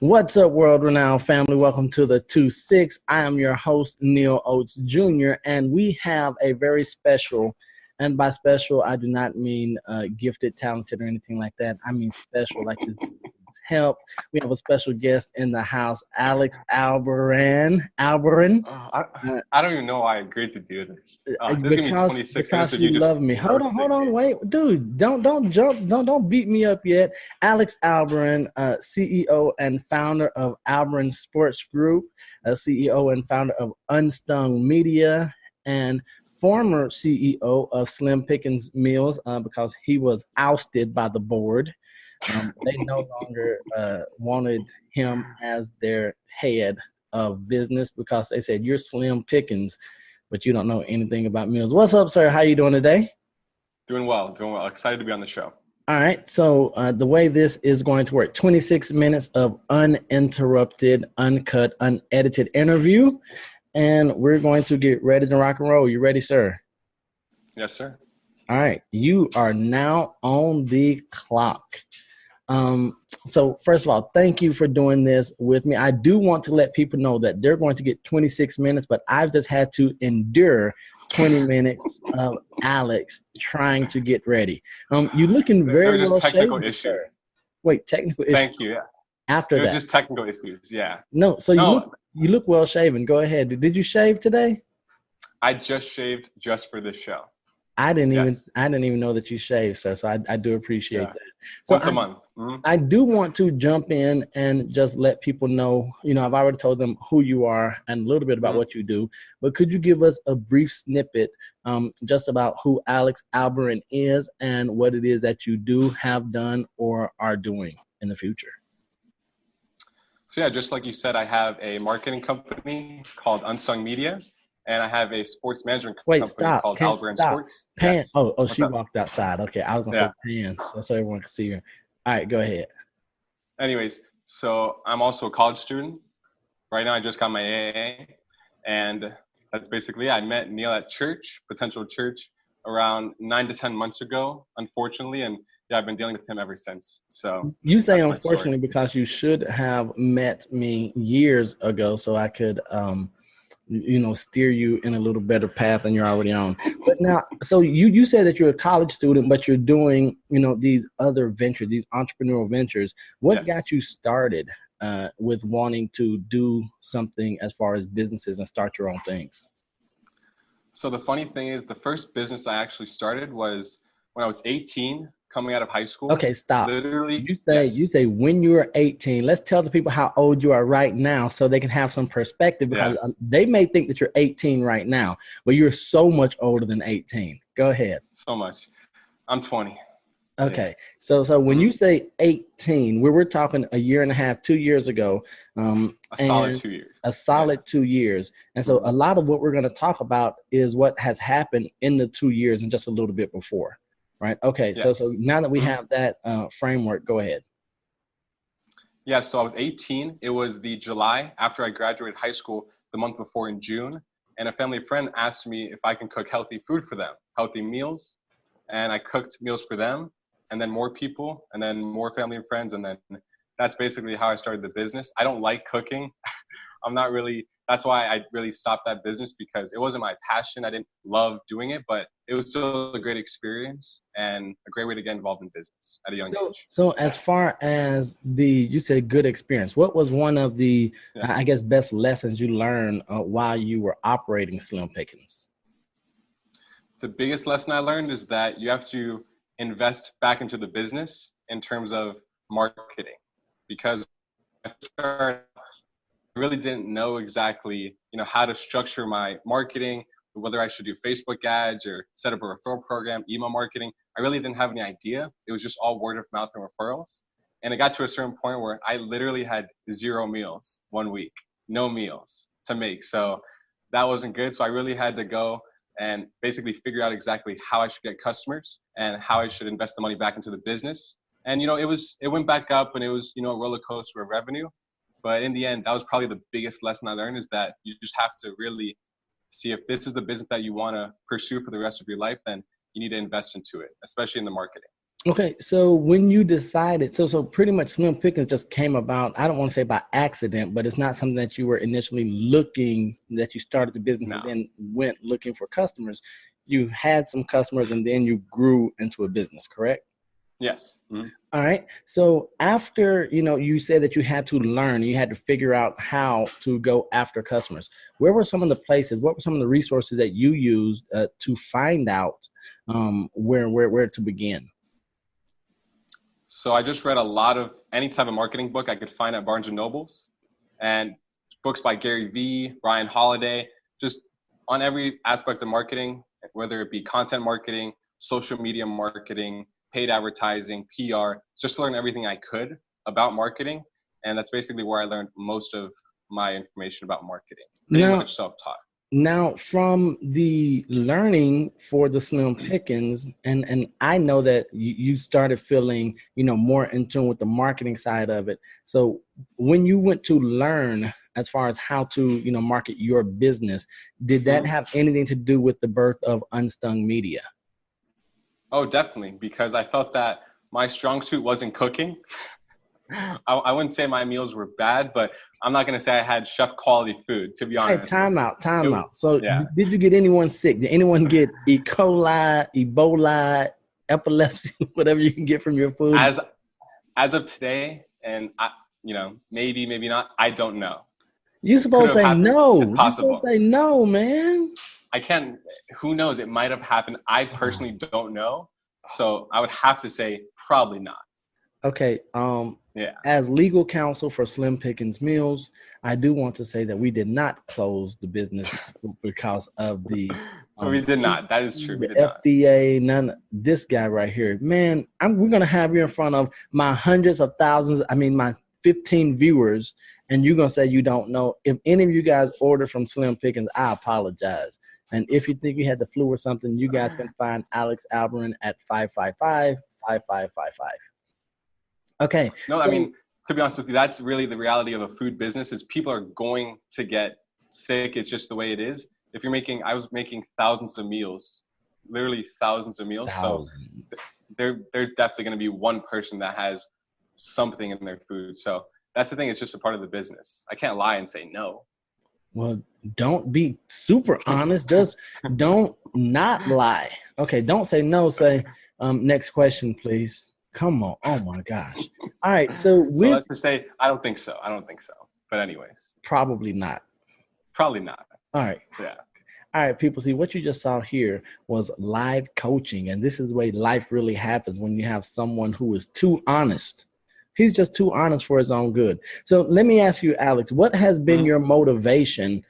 What's up, world renowned family? Welcome to the 2-6. I am your host, Neal Oates Jr., and we have a very special, and by special, I do not mean gifted, talented, or anything like that. I mean special, like this help. We have a special guest in the house, Alex Albarran. I don't even know why I agreed to do this. This is gonna be 26 because minutes of you you love just me. Hold on, me. wait, dude, don't jump, don't beat me up yet. Alex Albarran, CEO and founder of Albarran Sports Group, CEO and founder of Unstung Media, and former CEO of Slim Pickens Meals because he was ousted by the board. They no longer wanted him as their head of business because they said, you're Slim Pickens, but you don't know anything about meals. What's up, sir? How you doing today? Doing well. Excited to be on the show. All right. So the way this is going to work, 26 minutes of uninterrupted, uncut, unedited interview, and we're going to get ready to rock and roll. You ready, sir? Yes, sir. All right. You are now on the clock. So first of all, thank you for doing this with me. I do want to let people know that they're going to get 26 minutes, but I've just had to endure 20 minutes of Alex trying to get ready. You're looking very well just technical shaven, issues. sir. Wait, technical issues. Thank you. Yeah. After that, just technical issues. Yeah. No, so you look well shaven. Go ahead. Did you shave today? I just shaved just for this show. I didn't even know that you shaved, sir. So I do appreciate that. So once a month. Mm-hmm. I do want to jump in and just let people know, I've already told them who you are and a little bit about what you do, but could you give us a brief snippet just about who Alex Albarran is and what it is that you do, have done, or are doing in the future? So yeah, just like you said, I have a marketing company called Unsung Media. And I have a sports management company called Albarran Sports. Yes. Oh, she walked outside. Okay, I was going to say pants so everyone can see her. All right, go ahead. Anyways, so I'm also a college student. Right now I just got my AA. And that's basically it. I met Neal at potential church, around 9 to 10 months ago, unfortunately. And yeah, I've been dealing with him ever since. So you say unfortunately because you should have met me years ago so I could steer you in a little better path than you're already on. But now, so you said that you're a college student, but you're doing, these other ventures, these entrepreneurial ventures. What got you started with wanting to do something as far as businesses and start your own things? So the funny thing is the first business I actually started was when I was 18, coming out of high school. Okay, stop. Literally, you say when you were 18. Let's tell the people how old you are right now so they can have some perspective because they may think that you're 18 right now, but you're so much older than 18. Go ahead. So much. I'm 20. Okay. So when you say 18, we're talking a year and a half, 2 years ago. A solid 2 years. A solid 2 years. And so a lot of what we're going to talk about is what has happened in the 2 years and just a little bit before. Right. Okay. Yes. So now that we have that framework, go ahead. Yeah. So I was 18. It was the July after I graduated high school, the month before in June. And a family friend asked me if I can cook healthy food for them, healthy meals. And I cooked meals for them and then more people and then more family and friends. And then that's basically how I started the business. I don't like cooking. That's why I really stopped that business because it wasn't my passion. I didn't love doing it, but it was still a great experience and a great way to get involved in business at a young age. So as far as you said good experience, what was one of the, I guess, best lessons you learned while you were operating Slim Pickens? The biggest lesson I learned is that you have to invest back into the business in terms of marketing because I really didn't know exactly, how to structure my marketing, whether I should do Facebook ads or set up a referral program, email marketing. I really didn't have any idea. It was just all word of mouth and referrals. And it got to a certain point where I literally had 0 meals 1 week, no meals to make. So that wasn't good. So I really had to go and basically figure out exactly how I should get customers and how I should invest the money back into the business. And, it went back up and it was, a roller coaster of revenue. But in the end, that was probably the biggest lesson I learned is that you just have to really see if this is the business that you want to pursue for the rest of your life, then you need to invest into it, especially in the marketing. Okay, so when you decided, so pretty much Slim Pickens just came about, I don't want to say by accident, but it's not something that you were initially looking, that you started the business No. and then went looking for customers. You had some customers and then you grew into a business, correct? Yes. Mhm. All right. So after, you said that you had to learn, you had to figure out how to go after customers. Where were some of the places, what were some of the resources that you used to find out where to begin? So I just read a lot of any type of marketing book I could find at Barnes and Nobles, and books by Gary Vee, Ryan Holiday, just on every aspect of marketing, whether it be content marketing, social media marketing, paid advertising, PR, just to learn everything I could about marketing. And that's basically where I learned most of my information about marketing, pretty Now, much self-taught. Now, from the learning for the Slim Pickens, and I know that you started feeling, more in tune with the marketing side of it. So when you went to learn as far as how to, market your business, did that Mhm. have anything to do with the birth of Unstung Media? Oh, definitely, because I felt that my strong suit wasn't cooking. I wouldn't say my meals were bad, but I'm not going to say I had chef quality food, to be Hey, honest with time you. out, time It, out. So yeah, did you get anyone sick? Did anyone get E. coli, Ebola, epilepsy, whatever you can get from your food? as as of today, and maybe, maybe not. I don't know. You It could supposed to have say happened. It's no. You supposed to possible. say no, man. I can't. Who knows? It might have happened. I personally don't know. So I would have to say probably not. Okay. Yeah. As legal counsel for Slim Pickens Meals, I do want to say that we did not close the business because of We um did not. That is true. We the did not. FDA. This guy right here, man. We're gonna have you in front of my hundreds of thousands. I mean, my 15 viewers, and you're gonna say you don't know. If any of you guys order from Slim Pickens, I apologize. And if you think you had the flu or something, you guys can find Alex Albarran at 555-5555. Okay, No, I so mean, to be honest with you, that's really the reality of a food business is people are going to get sick. It's just the way it is. If you're making, I was making thousands of meals, literally thousands of meals. So thousands. there's definitely going to be one person that has something in their food. So that's the thing. It's just a part of the business. I can't lie and say no. Well, don't be super honest. Just don't not lie. Okay, don't say no. Say next question, please. Come on. Oh my gosh. All right. So So with let's just say I don't think so. I don't think so. But anyways, probably not. probably not. All right. Yeah. All right, people. See what you just saw here was live coaching, and this is the way life really happens when you have someone who is too honest. He's just too honest for his own good. So let me ask you, Alex, what has been Mhm. your motivation,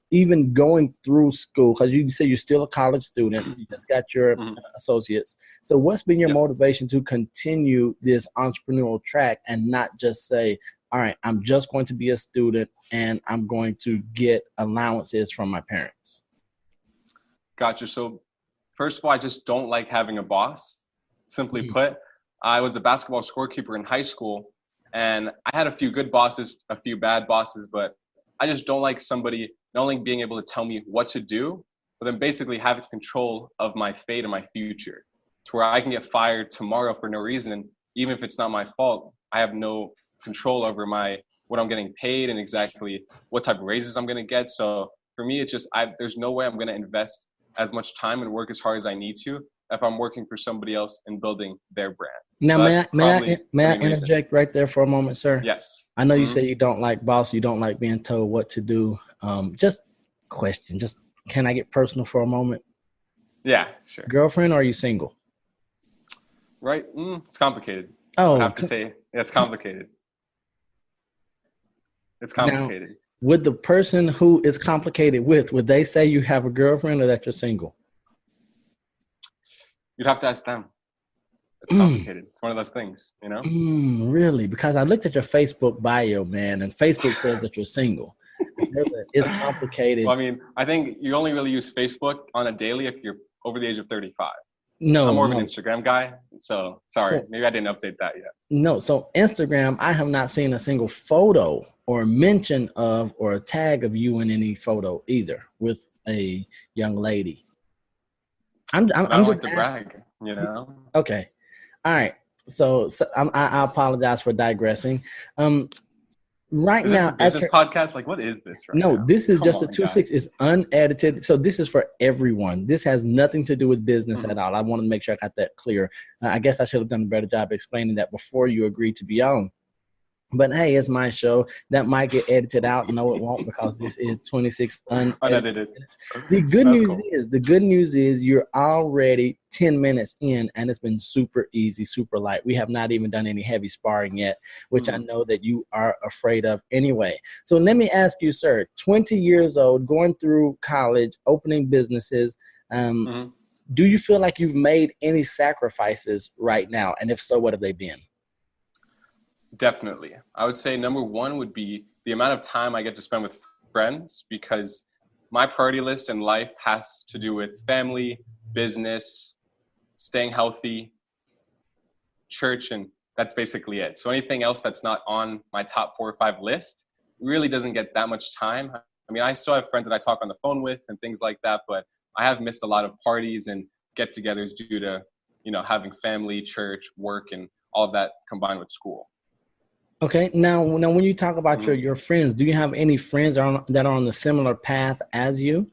even going through school? Because you say you're still a college student, you just got your Mhm. associates. So what's been your Yep. motivation to continue this entrepreneurial track and not just say, all right, I'm just going to be a student and I'm going to get allowances from my parents? Gotcha. So first of all, I just don't like having a boss. Simply Mm. put, I was a basketball scorekeeper in high school, and I had a few good bosses, a few bad bosses, but I just don't like somebody not only being able to tell me what to do, but then basically having control of my fate and my future to where I can get fired tomorrow for no reason. And even if it's not my fault, I have no control over what I'm getting paid and exactly what type of raises I'm going to get. So for me, it's just there's no way I'm going to invest as much time and work as hard as I need to if I'm working for somebody else and building their brand. Now, So may that's I may I probably may the I main reason. interject right there for a moment, sir? Yes. I know you Hmm. say you don't like boss, you don't like being told what to do. Just question, just can I get personal for a moment? Yeah, sure. Girlfriend, or are you single? Right. It's complicated. I would Oh, have to say yeah, it's come complicated. It's now. complicated. Would the person who is complicated with, would they say you have a girlfriend or that you're single? You'd have to ask them. It's complicated. It's one of those things. Really? Because I looked at your Facebook bio, man, and Facebook says that you're single. It's complicated. Well, I mean, I think you only really use Facebook on a daily if you're over the age of 35. I'm No, more of an no. Instagram guy, so sorry, So maybe I didn't update that yet. no, so Instagram, I have not seen a single photo or mention of or a tag of you in any photo either with a young lady. I'm But I I'm don't like just to asking. brag. Okay. All right. So I apologize for digressing. Right Is this a now, business podcast? Like, what is this right no, now? this is Come just a on, 2-6. guys. It's unedited. So this is for everyone. This has nothing to do with business at all. I want to make sure I got that clear. I guess I should have done a better job explaining that before you agreed to be on. But hey, it's my show. That might get edited out. No, it won't, because this is 26 unedited minutes. The good news is you're already 10 minutes in, and it's been super easy, super light. We have not even done any heavy sparring yet, which I know that you are afraid of anyway. So let me ask you, sir, 20 years old, going through college, opening businesses, do you feel like you've made any sacrifices right now? And if so, what have they been? Definitely. I would say number one would be the amount of time I get to spend with friends, because my priority list in life has to do with family, business, staying healthy, church, and that's basically it. So anything else that's not on my top 4 or 5 list really doesn't get that much time. I mean, I still have friends that I talk on the phone with and things like that, but I have missed a lot of parties and get-togethers due to, having family, church, work, and all of that combined with school. Okay. Now when you talk about your friends, do you have any friends that are on a similar path as you?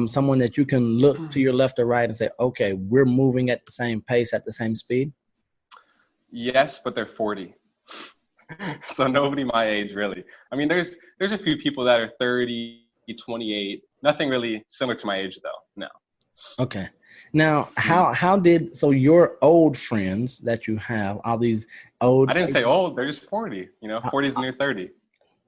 Someone that you can look to your left or right and say, okay, we're moving at the same pace, at the same speed? Yes, but they're 40. So nobody my age, really. I mean, there's a few people that are 30, 28. Nothing really similar to my age, though. No. Okay. Now, so your old friends that you have, all these old... I didn't say old. They're just 40. 40 is near 30.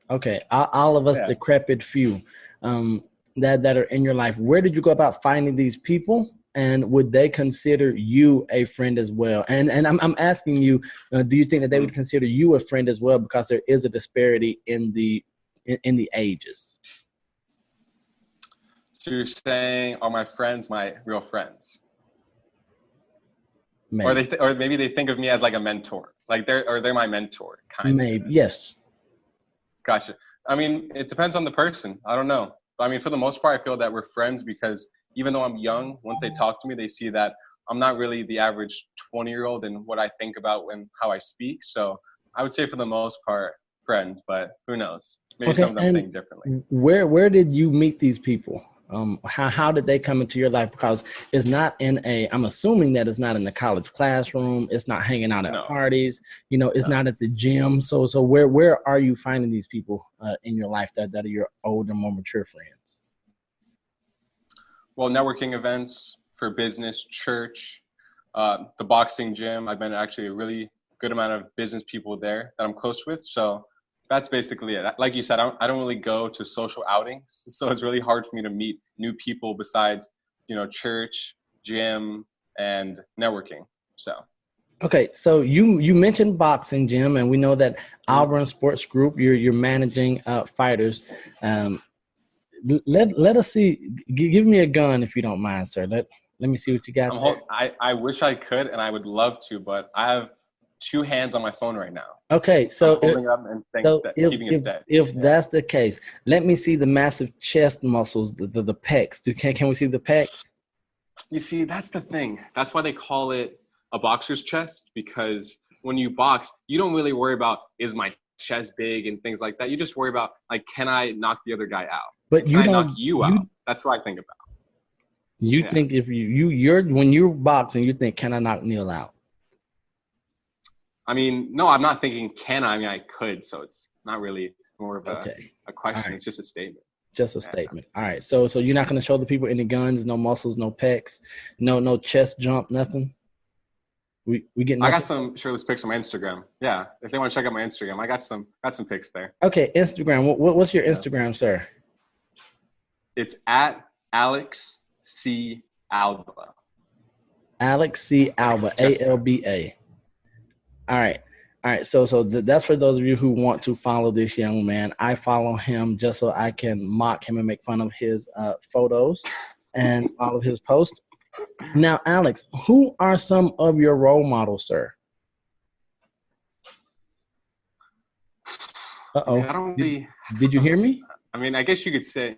Okay. All of us decrepit few that are in your life. Where did you go about finding these people? And would they consider you a friend as well? And I'm asking you, do you think that they would consider you a friend as well? Because there is a disparity in the ages. So you're saying, are my friends my real friends? Maybe. Or maybe they think of me as like a mentor, like they're my mentor, kind of. Maybe, yes. Gotcha. I mean, it depends on the person. I don't know. But I mean, for the most part, I feel that we're friends because even though I'm young, once they talk to me, they see that I'm not really the average 20-year-old in what I think about and how I speak. So I would say for the most part, friends, but who knows? Maybe some of them think differently. Where did you meet these people? How did they come into your life? Because it's not I'm assuming that it's not in the college classroom. It's not hanging out at parties. It's not at the gym. So where are you finding these people in your life that are your older, more mature friends? Well, networking events for business, church, the boxing gym. I've been actually a really good amount of business people there that I'm close with. So that's basically it. Like you said, I don't really go to social outings, so it's really hard for me to meet new people besides, church, gym, and networking. So. Okay, so you mentioned boxing gym, and we know that Albarran Sports Group, you're managing fighters. Let us see. Give me a gun if you don't mind, sir. Let me see what you got. I wish I could, and I would love to, but I have 2 hands on my phone right now. Okay, so holding it up and keeping it steady. If that's the case, let me see the massive chest muscles, the pecs. Can we see the pecs? You see, that's the thing. That's why they call it a boxer's chest, because when you box, you don't really worry about, is my chest big and things like that. You just worry about, like, can I knock the other guy out? But can I knock you out? That's what I think about. You think if you're when you're boxing, you think, can I knock Neal out? I mean, no, I'm not thinking can I. I mean, I could. So it's not really more of a question. Right. It's just a statement. Just a statement. All right. So you're not going to show the people any guns, no muscles, no pecs, no chest jump, nothing? We get nothing? I got some shirtless pics on my Instagram. Yeah. If they want to check out my Instagram, I got some pics there. Okay. Instagram. What's your Instagram, sir? It's at Alex C. Alba. Alex C. Alba, ALBA. All right. So that's for those of you who want to follow this young man. I follow him just so I can mock him and make fun of his photos and all of his posts. Now, Alex, who are some of your role models, sir? Uh-oh. Did you hear me? I mean, I guess you could say,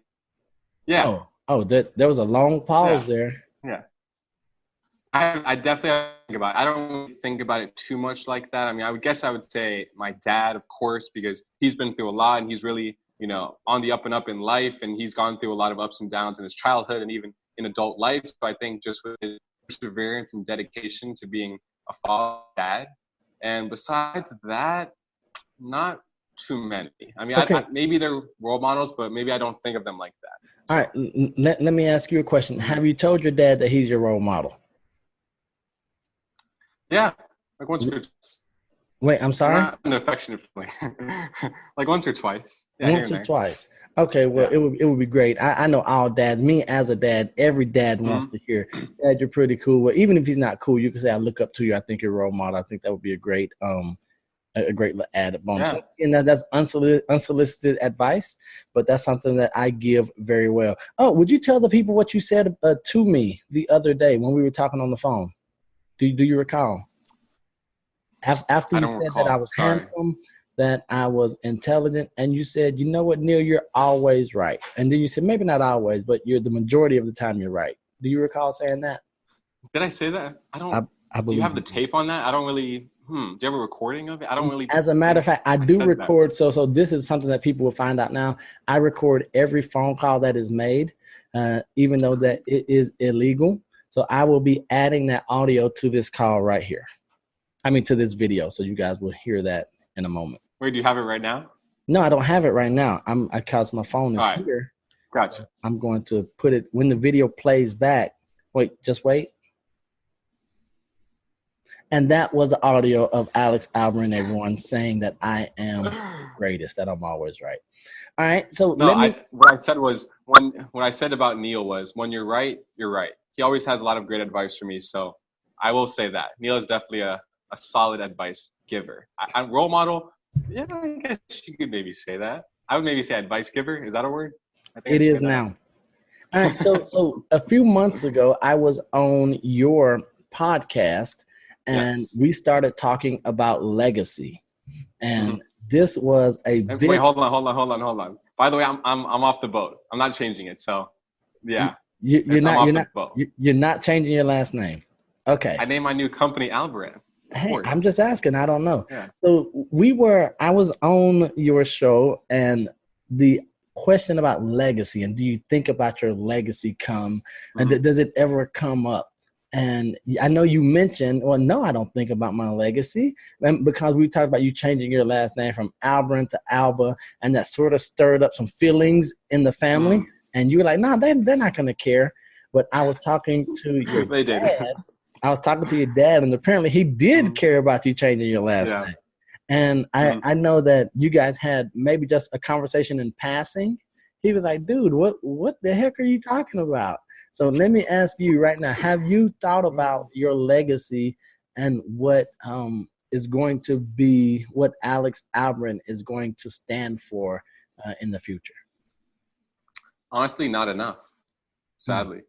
yeah. Oh, there was a long pause there. Yeah. I definitely have to think about it. I don't really think about it too much like that. I mean, I would say my dad, of course, because he's been through a lot and he's really, on the up and up in life, and he's gone through a lot of ups and downs in his childhood and even in adult life. So I think just with his perseverance and dedication to being a father, dad, and besides that, not too many. I mean, Okay. maybe they're role models, but maybe I don't think of them like that. All right. Let me ask you a question. Have you told your dad that he's your role model? Yeah, like once or twice. Wait, I'm sorry? Not an affectionate way. Like once or twice. Yeah, Once or twice. Okay, well, yeah. it would be great. I know all dads, me as a dad, every dad wants to hear, Dad, you're pretty cool. Well, even if he's not cool, you can say, I look up to you. I think you're a role model. I think that would be a great added bonus. Yeah. And that's unsolicited advice, but that's something that I give very well. Oh, would you tell the people what you said to me the other day when we were talking on the phone? Do you recall? After you said that I was handsome, that I was intelligent, and you said, you know what, Neal, you're always right. And then you said, maybe not always, but you're the majority of the time you're right. Do you recall saying that? Did I say that? I don't. I do you have the tape on that? I don't really. Do you have a recording of it? I don't really. As a matter of fact, I do record. So this is something that people will find out now. I record every phone call that is made, even though that it is illegal. So I will be adding that audio to this call right here. To this video. So you guys will hear that in a moment. Wait, do you have it right now? No, I don't have it right now. Because my phone is here. Gotcha. So I'm going to put it when the video plays back. Wait, just wait. And that was the audio of Alex Albarran, everyone, saying that I am greatest, that I'm always right. All right. So what I said was what I said about Neal was when you're right, you're right. He always has a lot of great advice for me. So I will say that Neal is definitely a solid advice giver. I'm role model. Yeah, I guess you could maybe say that. I would maybe say advice giver. Is that a word? I think it is now. All right. So a few months ago, I was on your podcast, and we started talking about legacy. And this was a big... Wait, hold on. By the way, I'm off the boat. I'm not changing it. So, yeah. You're not changing your last name. Okay. I named my new company Albarran. Hey, I'm just asking. I don't know. Yeah. So I was on your show, and the question about legacy, and do you think about your legacy and does it ever come up? And I know you mentioned, well, no, I don't think about my legacy, and because we talked about you changing your last name from Albarran to Alba, and that sort of stirred up some feelings in the family, and you were like, no, they're not going to care. But I was talking to your dad. I was talking to your dad, and apparently he did care about you changing your last name. And I know that you guys had maybe just a conversation in passing. He was like, dude, what the heck are you talking about? So let me ask you right now, have you thought about your legacy and what is going to be, what Alex Albarran is going to stand for in the future? Honestly, not enough, sadly.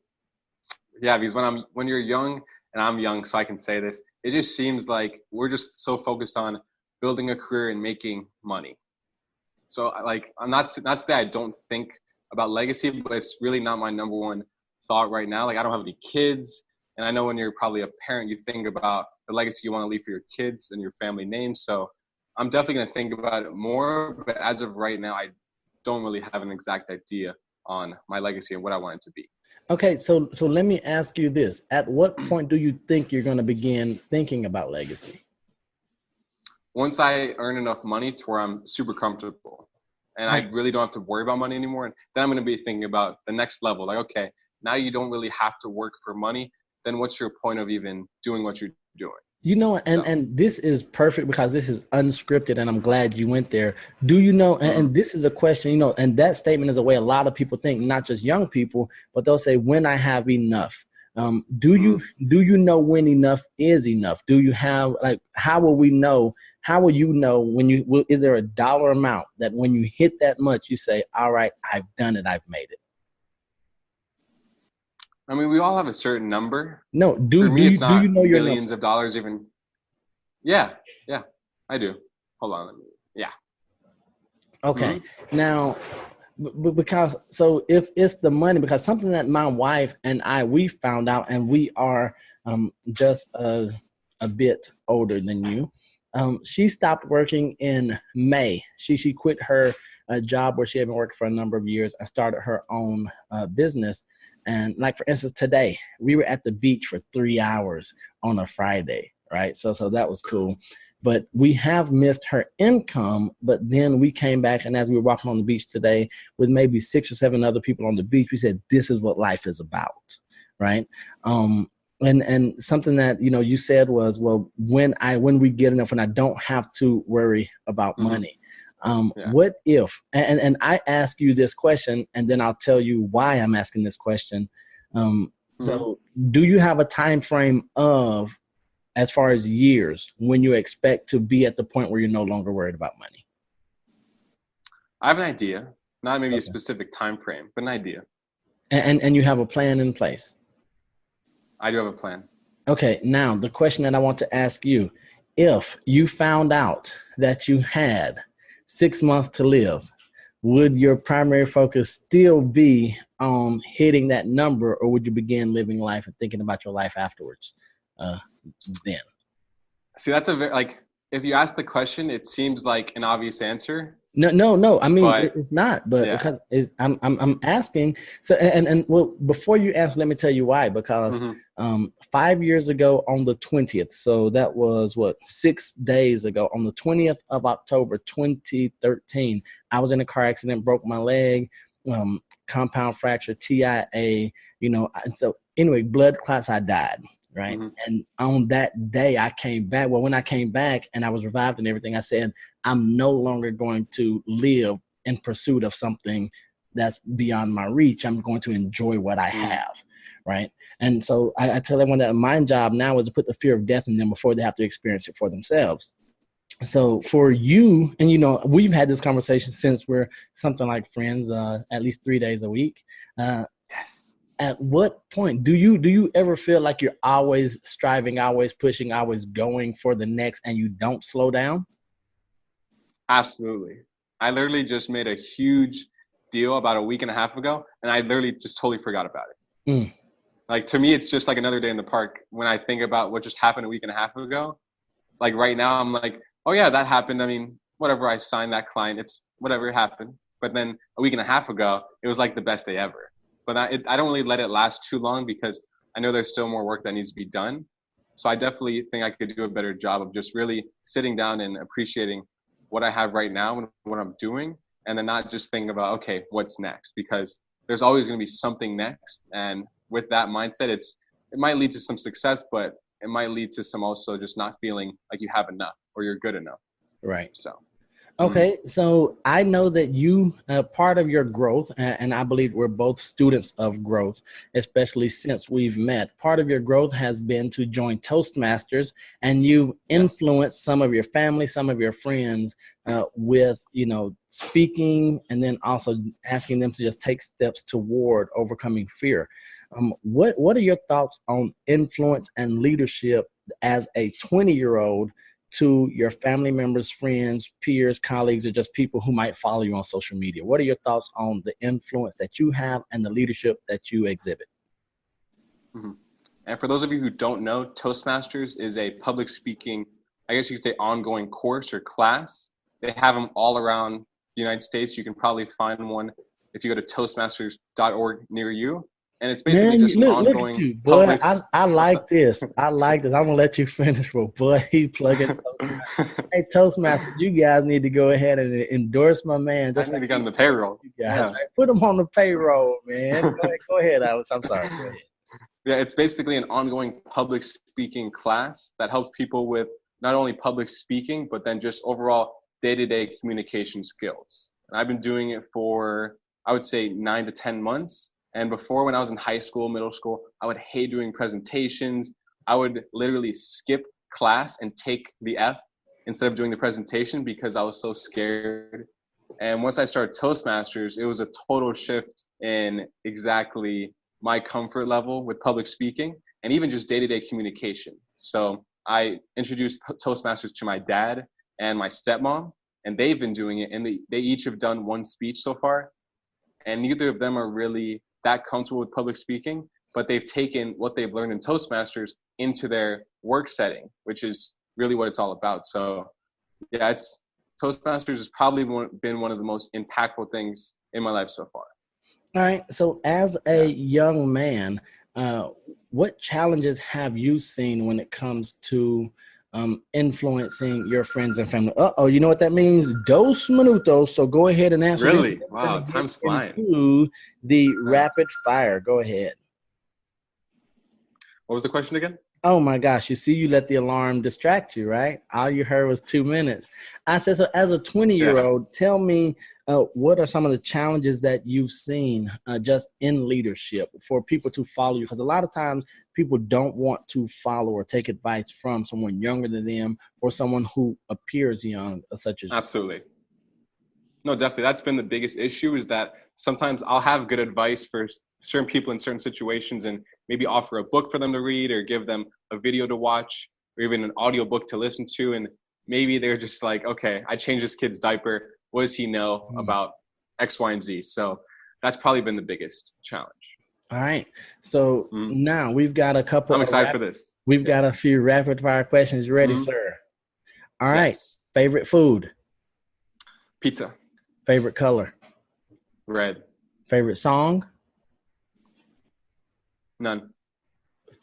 Yeah, because when you're young, and I'm young, so I can say this, it just seems like we're just so focused on building a career and making money. So I'm not to say I don't think about legacy, but it's really not my number one thought right now. Like, I don't have any kids, and I know when you're probably a parent, you think about the legacy you want to leave for your kids and your family name. So I'm definitely going to think about it more, but as of right now, I don't really have an exact idea on my legacy and what I want it to be. Okay, so let me ask you this. At what point do you think you're going to begin thinking about legacy? Once I earn enough money to where I'm super comfortable and I really don't have to worry about money anymore, and then I'm going to be thinking about the next level. Like, okay, now you don't really have to work for money. Then what's your point of even doing what you're doing? And this is perfect because this is unscripted, and I'm glad you went there. Do you know, and this is a question, and that statement is a way a lot of people think, not just young people, but they'll say, when I have enough. Do you know when enough is enough? Do you have, how will you know is there a dollar amount that when you hit that much, you say, all right, I've done it, I've made it? I mean, we all have a certain number. No, do you know your millions of dollars even? Yeah, I do. Hold on. Yeah. Okay. Now, because if it's the money, because something that my wife and we found out, and we are just a bit older than you. She stopped working in May. She quit her job where she had been working for a number of years and started her own business. And like for instance, today we were at the beach for 3 hours on a Friday, right? So that was cool. But we have missed her income. But then we came back, and as we were walking on the beach today with maybe 6 or 7 other people on the beach, we said, "This is what life is about," right? And something that you said was, well, when we get enough, when I don't have to worry about money. What if, and I ask you this question, and then I'll tell you why I'm asking this question. So do you have a time frame of, as far as years, when you expect to be at the point where you're no longer worried about money? I have an idea, not maybe a specific time frame, but an idea. And you have a plan in place? I do have a plan. Okay, now the question that I want to ask you, if you found out that you had 6 months to live, would your primary focus still be on hitting that number, or would you begin living life and thinking about your life afterwards then? See, that's if you ask the question, it seems like an obvious answer. No. I mean, it's not, but I'm asking. So, and well, before you answer, let me tell you why. Because 5 years ago on the 20th, so that was 6 days ago, on the 20th of October, 2013, I was in a car accident, broke my leg, compound fracture, TIA. So anyway, blood clots, I died. Right. And on that day I came back. Well, when I came back and I was revived and everything, I said, I'm no longer going to live in pursuit of something that's beyond my reach. I'm going to enjoy what I have. Right. And so I tell everyone that my job now is to put the fear of death in them before they have to experience it for themselves. So for you, and we've had this conversation since we're something like friends, at least 3 days a week. Yes. At what point do you ever feel like you're always striving, always pushing, always going for the next, and you don't slow down? Absolutely. I literally just made a huge deal about a week and a half ago, and I literally just totally forgot about it. Like, to me, it's just like another day in the park when I think about what just happened a week and a half ago. Like right now, I'm like, oh yeah, that happened. I mean, whatever, I signed that client, it's whatever happened. But then a week and a half ago, it was like the best day ever. But I don't really let it last too long, because I know there's still more work that needs to be done. So I definitely think I could do a better job of just really sitting down and appreciating what I have right now and what I'm doing, and then not just thinking about, okay, what's next? Because there's always going to be something next. And with that mindset, it might lead to some success, but it might lead to some also just not feeling like you have enough or you're good enough. Right. So. Okay, so I know that you, part of your growth, and I believe we're both students of growth, especially since we've met. Part of your growth has been to join Toastmasters, and you've influenced some of your family, some of your friends with, speaking, and then also asking them to just take steps toward overcoming fear. What are your thoughts on influence and leadership as a 20-year-old to your family members, friends, peers, colleagues, or just people who might follow you on social media? What are your thoughts on the influence that you have and the leadership that you exhibit? And for those of you who don't know, Toastmasters is a public speaking, I guess you could say, ongoing course or class. They have them all around the United States. You can probably find one if you go to toastmasters.org near you. And it's basically just an ongoing. Look at you, boy. I like this. I'm gonna let you finish, but boy, he plugging Toastmasters. Hey, Toastmasters, you guys need to go ahead and endorse my man. Just need to get on the payroll. You guys, right? Put him on the payroll, man. Go ahead, Alex. I'm sorry. Go ahead. Yeah, it's basically an ongoing public speaking class that helps people with not only public speaking, but then just overall day-to-day communication skills. And I've been doing it for, I would say, 9 to 10 months. And before, when I was in high school, middle school, I would hate doing presentations. I would literally skip class and take the F instead of doing the presentation because I was so scared. And once I started Toastmasters, it was a total shift in exactly my comfort level with public speaking and even just day-to-day communication. So I introduced Toastmasters to my dad and my stepmom, and they've been doing it, and they each have done one speech so far. And neither of them are really that comfortable with public speaking. but they've taken what they've learned in Toastmasters into their work setting, which is really what it's all about. So yeah, Toastmasters has probably been one of the most impactful things in my life so far. All right. So as a young man, what challenges have you seen when it comes to influencing your friends and family? You know what that means? Dos minutos. So go ahead and answer this. Really? Wow, time's flying. Into the rapid fire. Go ahead. What was the question again? Oh my gosh, you see, you let the alarm distract you, right? All you heard was 2 minutes. I said, so as a 20-year-old, tell me, what are some of the challenges that you've seen just in leadership for people to follow you? Because a lot of times people don't want to follow or take advice from someone younger than them or someone who appears young, such as Absolutely. No, definitely. That's been the biggest issue, is that sometimes I'll have good advice for certain people in certain situations and maybe offer a book for them to read or give them a video to watch or even an audio book to listen to. And maybe they're just like, okay, I changed this kid's diaper. What does he know about X, Y, and Z? So that's probably been the biggest challenge. All right. So now we've got a couple. I'm excited for this. We've got a few rapid fire questions. You ready, sir? All right. Yes. Favorite food? Pizza. Favorite color? Red. Favorite song? None.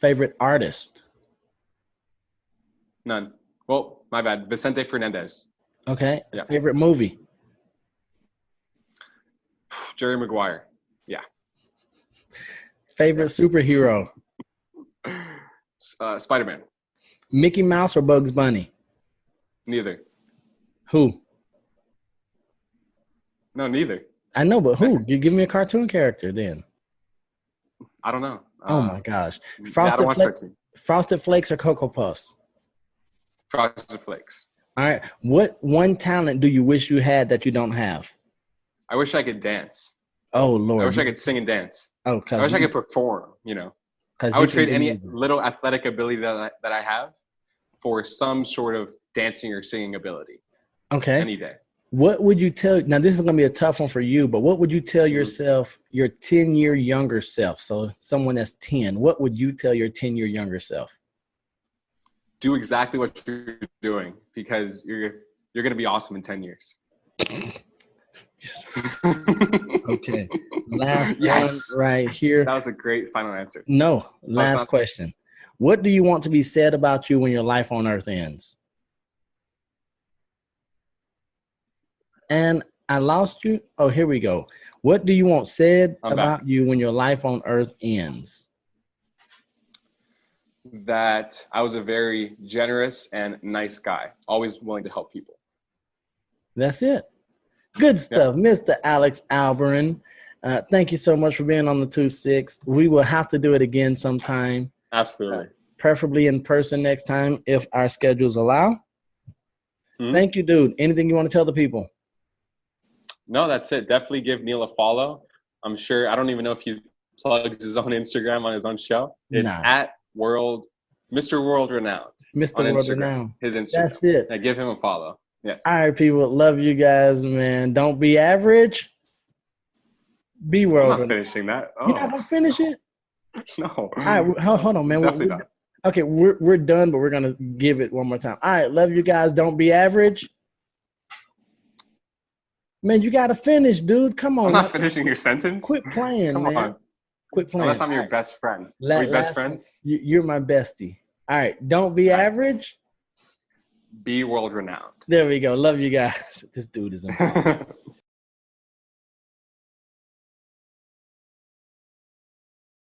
Favorite artist? None. Well, my bad. Vicente Fernandez. Okay. Yeah. Favorite movie? Jerry Maguire. Yeah. Favorite superhero? Spider-Man. Mickey Mouse or Bugs Bunny? Neither. Who? No, neither. I know, but who? You give me a cartoon character then. I don't know. Oh my gosh. Frosted Flakes or Cocoa Puffs? Frosted Flakes. All right. What one talent do you wish you had that you don't have? I wish I could dance. Oh, Lord. I wish I could sing and dance. Oh, I wish I could perform, I would trade any little athletic ability that I have for some sort of dancing or singing ability. Okay. Any day. What would you tell – now this is going to be a tough one for you, but what would you tell yourself, your 10-year younger self, so someone that's 10, what would you tell your 10-year younger self? Do exactly what you're doing because you're going to be awesome in 10 years. Okay. Last one right here. That was a great final answer. No, last question. What do you want to be said about you when your life on earth ends? And I lost you. Oh, here we go. What do you want said about you when your life on earth ends? That I was a very generous and nice guy, always willing to help people. That's it. Good stuff, Mr. Alex Albarran. Thank you so much for being on the 2-6. We will have to do it again sometime. Absolutely. Preferably in person next time if our schedules allow. Thank you, dude. Anything you want to tell the people? No, that's it. Definitely give Neal a follow. I'm sure, I don't even know if he plugs his own Instagram on his own show. It's at Mr. World Renowned. Mr. World Renowned. His Instagram. That's it. Give him a follow. Yes. All right, people. Love you guys, man. Don't be average. Be world renowned. I'm not finishing that. Oh. You're not going to finish it? No. All right, hold on, man. Definitely not. Okay, we're done, but we're going to give it one more time. All right, love you guys. Don't be average. Man, you got to finish, dude. Come on. I'm not finishing your sentence. Quit playing, Come man. on. Quit playing. Unless I'm your best friend. Are we best friends? You're my bestie. All right. Don't be average. Be world renowned. There we go. Love you guys. This dude is amazing.